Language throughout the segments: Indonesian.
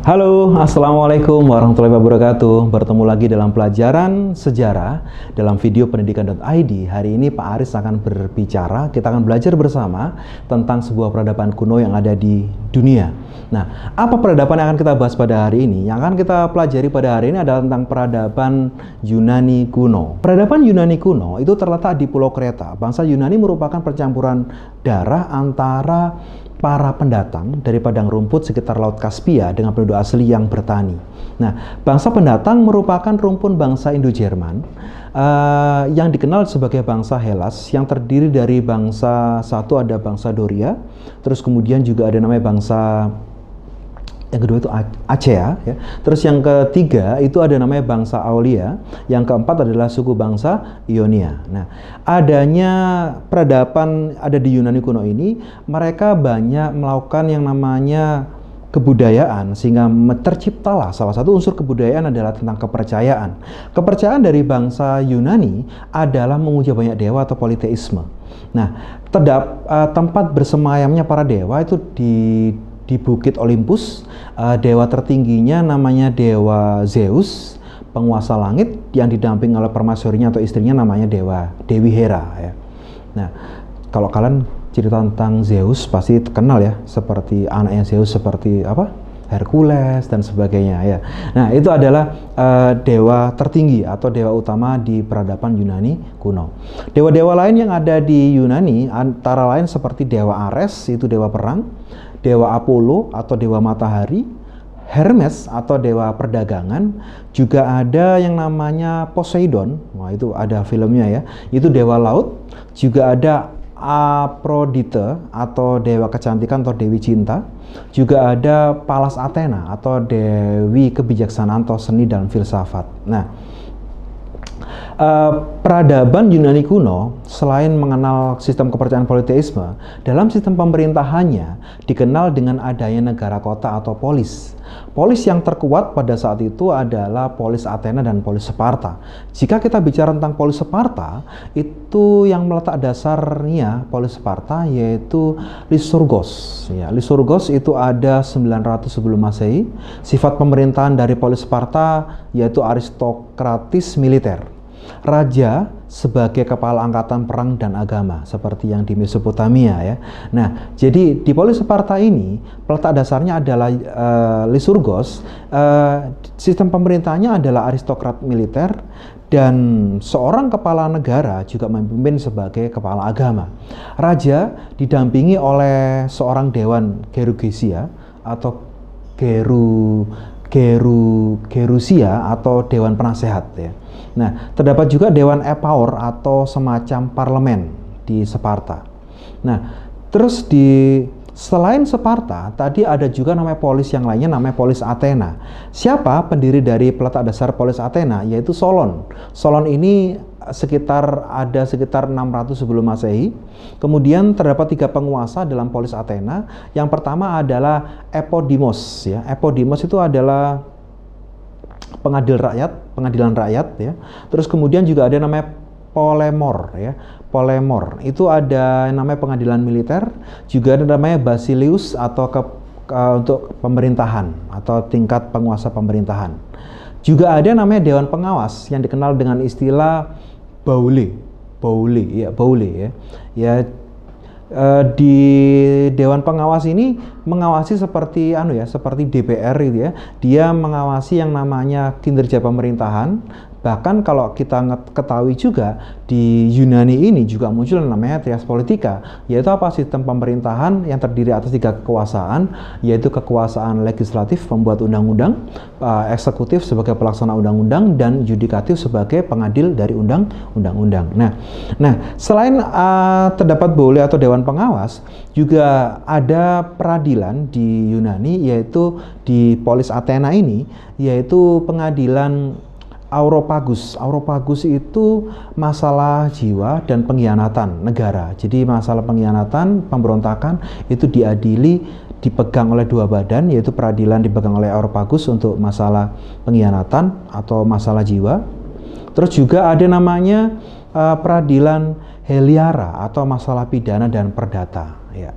Halo, Assalamualaikum warahmatullahi wabarakatuh. Bertemu lagi dalam pelajaran sejarah dalam video pendidikan.id. Hari ini Pak Aris akan berbicara, kita akan belajar bersama tentang sebuah peradaban kuno yang ada di dunia. Nah, apa peradaban yang akan kita bahas pada hari ini? Yang akan kita pelajari pada hari ini adalah tentang peradaban Yunani kuno. Peradaban Yunani kuno itu terletak di Pulau Kreta. Bangsa Yunani merupakan percampuran darah antara para pendatang dari padang rumput sekitar Laut Kaspia dengan penduduk asli yang bertani. Nah, bangsa pendatang merupakan rumpun bangsa Indo-Jerman yang dikenal sebagai bangsa Hellas, yang terdiri dari bangsa satu ada bangsa Doria, terus kemudian juga ada namanya bangsa yang kedua itu Acea, ya. Terus yang ketiga itu ada namanya bangsa Aulia, yang keempat adalah suku bangsa Ionia. Nah, adanya peradaban ada di Yunani kuno ini, mereka banyak melakukan yang namanya kebudayaan, sehingga terciptalah salah satu unsur kebudayaan adalah tentang kepercayaan. Kepercayaan dari bangsa Yunani adalah memuja banyak dewa atau politeisme. Nah, tempat bersemayamnya para dewa itu di Bukit Olympus. Dewa tertingginya namanya Dewa Zeus, penguasa langit, yang didamping oleh permaisurinya atau istrinya namanya Dewi Hera, ya. Nah, kalau kalian cerita tentang Zeus pasti kenal ya, seperti anaknya Zeus seperti apa? Hercules dan sebagainya, ya. Nah, itu adalah dewa tertinggi atau dewa utama di peradaban Yunani kuno. Dewa-dewa lain yang ada di Yunani antara lain seperti Dewa Ares, itu dewa perang, Dewa Apollo atau dewa matahari, Hermes atau dewa perdagangan, juga ada yang namanya Poseidon, wah itu ada filmnya ya, itu dewa laut, juga ada Aphrodite atau dewa kecantikan atau dewi cinta, juga ada Pallas Athena atau dewi kebijaksanaan atau seni dan filsafat. Nah, peradaban Yunani kuno selain mengenal sistem kepercayaan politeisme, dalam sistem pemerintahannya dikenal dengan adanya negara kota atau polis. Polis yang terkuat pada saat itu adalah polis Athena dan polis Sparta. Jika kita bicara tentang polis Sparta, itu yang meletak dasarnya polis Sparta yaitu Lycurgos. Ya, Lycurgos itu ada 900 sebelum Masehi. Sifat pemerintahan dari polis Sparta yaitu aristokratis militer. Raja sebagai kepala angkatan perang dan agama seperti yang di Mesopotamia, ya. Nah, jadi di polis Sparta ini peletak dasarnya adalah Lycurgos. Sistem pemerintahnya adalah aristokrat militer dan seorang kepala negara juga memimpin sebagai kepala agama. Raja didampingi oleh seorang dewan Gerugesia atau Gerusia atau dewan penasehat, ya. Nah, terdapat juga dewan Epaur atau semacam parlemen di Sparta. Nah, terus selain Sparta, tadi ada juga namanya polis yang lainnya namanya polis Athena. Siapa pendiri dari peletak dasar polis Athena? Yaitu Solon. Solon ini sekitar 600 sebelum Masehi. Kemudian terdapat 3 penguasa dalam polis Athena. Yang pertama adalah Epodimos, ya. Epodimos itu adalah pengadilan rakyat, ya. Terus kemudian juga ada namanya Polemor, ya. Polemor itu ada namanya pengadilan militer, juga ada namanya Basilius atau untuk pemerintahan atau tingkat penguasa pemerintahan. Juga ada namanya dewan pengawas yang dikenal dengan istilah Baule, ya. Ya, di dewan pengawas ini mengawasi seperti seperti DPR gitu ya. Dia mengawasi yang namanya kinerja pemerintahan. Bahkan kalau kita ketahui juga di Yunani ini juga muncul namanya trias politika, yaitu apa? Sistem pemerintahan yang terdiri atas 3 kekuasaan, yaitu kekuasaan legislatif pembuat undang-undang, eksekutif sebagai pelaksana undang-undang, dan yudikatif sebagai pengadil dari undang-undang. Nah, selain terdapat Baule atau dewan pengawas, juga ada peradilan di Yunani, yaitu di polis Athena ini, yaitu pengadilan Areopagus. Areopagus itu masalah jiwa dan pengkhianatan negara. Jadi masalah pengkhianatan, pemberontakan itu dipegang oleh 2 badan, yaitu peradilan dipegang oleh Areopagus untuk masalah pengkhianatan atau masalah jiwa. Terus juga ada namanya peradilan Heliara atau masalah pidana dan perdata, ya.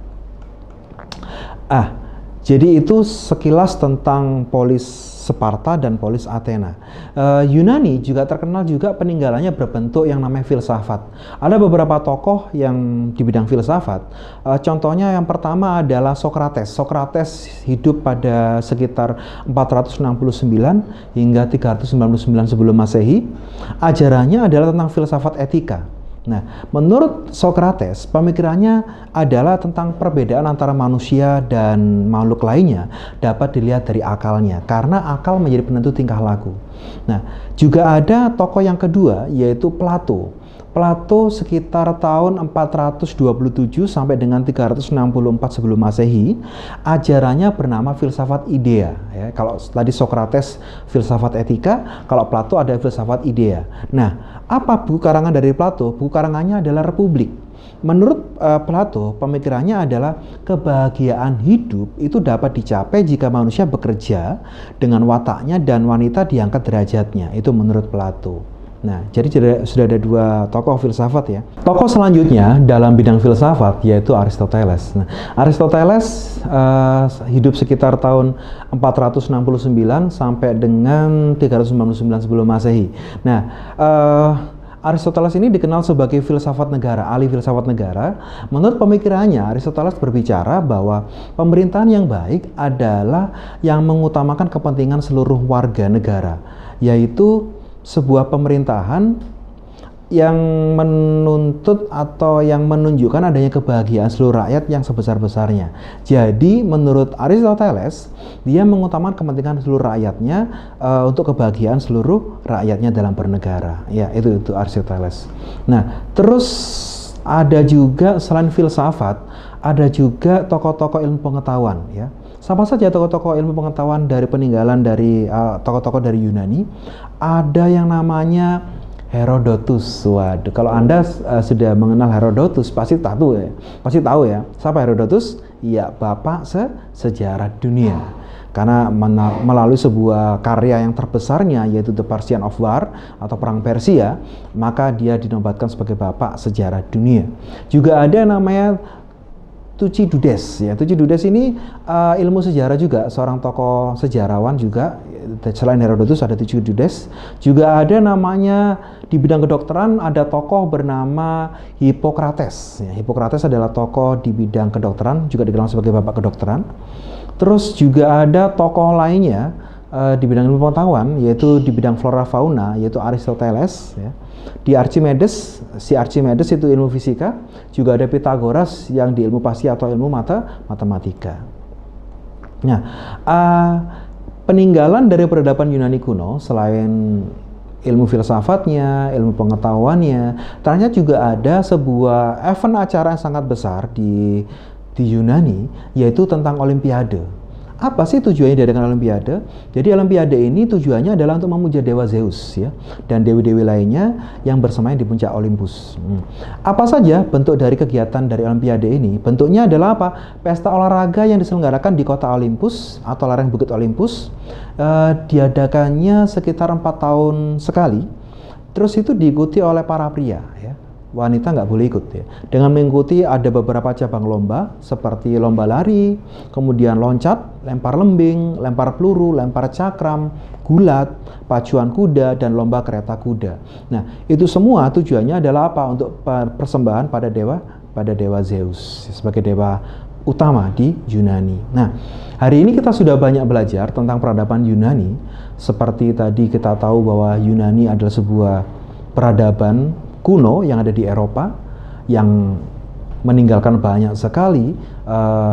Jadi itu sekilas tentang polis Sparta dan polis Athena. Yunani juga terkenal juga peninggalannya berbentuk yang namanya filsafat. Ada beberapa tokoh yang di bidang filsafat. Contohnya yang pertama adalah Socrates. Socrates hidup pada sekitar 469 hingga 399 sebelum Masehi. Ajarannya adalah tentang filsafat etika. Nah, menurut Socrates, pemikirannya adalah tentang perbedaan antara manusia dan makhluk lainnya dapat dilihat dari akalnya, karena akal menjadi penentu tingkah laku. Nah, juga ada tokoh yang kedua, yaitu Plato. Plato sekitar tahun 427 sampai dengan 364 sebelum Masehi. Ajarannya bernama filsafat idea. Ya, kalau tadi Socrates filsafat etika, kalau Plato ada filsafat idea. Nah, apa buku karangan dari Plato? Buku karangannya adalah Republik. Menurut Plato, pemikirannya adalah kebahagiaan hidup itu dapat dicapai jika manusia bekerja dengan wataknya dan wanita diangkat derajatnya. Itu menurut Plato. Nah, jadi sudah ada dua tokoh filsafat ya. Tokoh selanjutnya dalam bidang filsafat yaitu Aristoteles. Nah, Aristoteles hidup sekitar tahun 469 sampai dengan 399 sebelum Masehi. Nah, Aristoteles ini dikenal sebagai filsafat negara, ahli filsafat negara. Menurut pemikirannya, Aristoteles berbicara bahwa pemerintahan yang baik adalah yang mengutamakan kepentingan seluruh warga negara, yaitu sebuah pemerintahan yang menuntut atau yang menunjukkan adanya kebahagiaan seluruh rakyat yang sebesar-besarnya. Jadi menurut Aristoteles, dia mengutamakan kepentingan seluruh rakyatnya untuk kebahagiaan seluruh rakyatnya dalam bernegara. Ya, itu Aristoteles. Nah, terus ada juga selain filsafat, ada juga tokoh-tokoh ilmu pengetahuan ya. Siapa saja tokoh-tokoh ilmu pengetahuan dari peninggalan dari tokoh-tokoh dari Yunani? Ada yang namanya Herodotus. Waduh, kalau Anda sudah mengenal Herodotus pasti tahu ya. Siapa Herodotus? Ya, bapak sejarah dunia. Karena melalui sebuah karya yang terbesarnya yaitu The Persian of War atau Perang Persia, maka dia dinobatkan sebagai bapak sejarah dunia. Juga ada namanya Thucydides ya. Thucydides ini ilmu sejarah juga, seorang tokoh sejarawan juga. Selain Herodotus ada Thucydides. Juga ada namanya di bidang kedokteran ada tokoh bernama Hippocrates ya. Hippocrates adalah tokoh di bidang kedokteran, juga dikenal sebagai bapak kedokteran. Terus juga ada tokoh lainnya di bidang ilmu pengetahuan, yaitu di bidang flora fauna, yaitu Aristoteles ya. Di Archimedes, si Archimedes itu ilmu fisika. Juga ada Pythagoras yang di ilmu pasti atau ilmu matematika. Nah, peninggalan dari peradaban Yunani kuno selain ilmu filsafatnya, ilmu pengetahuannya, ternyata juga ada sebuah event acara yang sangat besar di Yunani, yaitu tentang Olimpiade. Apa sih tujuannya diadakan Olimpiade? Jadi Olimpiade ini tujuannya adalah untuk memuja Dewa Zeus ya, dan dewi-dewi lainnya yang bersemayam di puncak Olympus. Apa saja bentuk dari kegiatan dari Olimpiade ini? Bentuknya adalah apa? Pesta olahraga yang diselenggarakan di kota Olympus atau lereng Bukit Olympus. Diadakannya sekitar 4 tahun sekali. Terus itu diikuti oleh para pria ya. Wanita nggak boleh ikut ya. Dengan mengikuti ada beberapa cabang lomba seperti lomba lari, kemudian loncat, lempar lembing, lempar peluru, lempar cakram, gulat, pacuan kuda, dan lomba kereta kuda. Nah, itu semua tujuannya adalah apa? Untuk persembahan pada dewa Zeus sebagai dewa utama di Yunani. Nah, hari ini kita sudah banyak belajar tentang peradaban Yunani. Seperti tadi kita tahu bahwa Yunani adalah sebuah peradaban kuno yang ada di Eropa yang meninggalkan banyak sekali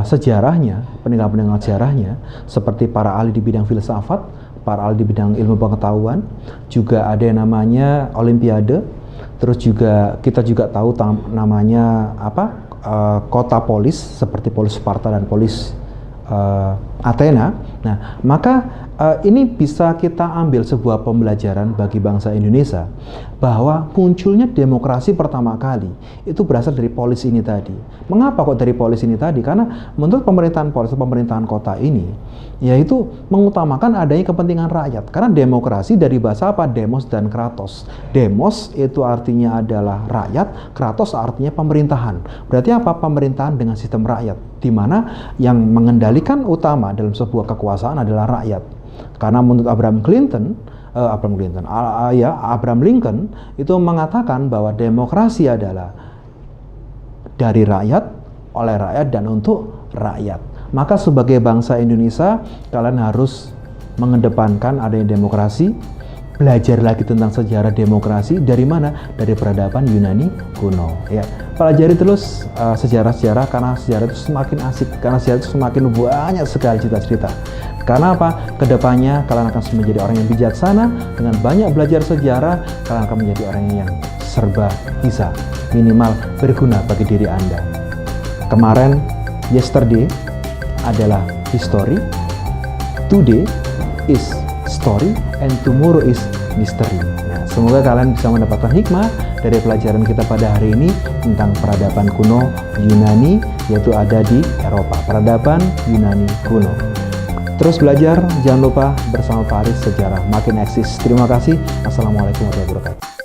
sejarahnya, peninggalan sejarahnya, seperti para ahli di bidang filsafat, para ahli di bidang ilmu pengetahuan, juga ada yang namanya Olimpiade. Terus juga kita juga tahu namanya kota polis seperti polis Sparta dan polis Athena. Nah, maka ini bisa kita ambil sebuah pembelajaran bagi bangsa Indonesia bahwa munculnya demokrasi pertama kali itu berasal dari polis ini tadi. Mengapa kok dari polis ini tadi? Karena menurut pemerintahan polis, pemerintahan kota ini, yaitu mengutamakan adanya kepentingan rakyat. Karena demokrasi dari bahasa apa? Demos dan kratos. Demos itu artinya adalah rakyat, kratos artinya pemerintahan. Berarti apa? Pemerintahan dengan sistem rakyat. di mana yang mengendalikan utama dalam sebuah kekuasaan adalah rakyat. Karena menurut Abraham Lincoln itu mengatakan bahwa demokrasi adalah dari rakyat, oleh rakyat, dan untuk rakyat. Maka sebagai bangsa Indonesia, kalian harus mengedepankan adanya demokrasi, belajar lagi tentang sejarah demokrasi. Dari mana? Dari peradaban Yunani kuno. Ya, pelajari terus sejarah-sejarah, karena sejarah itu semakin asik, karena sejarah itu semakin banyak sekali cerita-cerita. Karena apa? Kedepannya kalian akan menjadi orang yang bijaksana. Dengan banyak belajar sejarah, kalian akan menjadi orang yang serba bisa, minimal berguna bagi diri Anda. Kemarin, yesterday adalah history, today is story, and tomorrow is mystery. Nah, semoga kalian bisa mendapatkan hikmah dari pelajaran kita pada hari ini tentang peradaban kuno Yunani, yaitu ada di Eropa. Peradaban Yunani kuno. Terus belajar, jangan lupa bersama Pak Aris, sejarah makin eksis. Terima kasih. Assalamualaikum warahmatullahi wabarakatuh.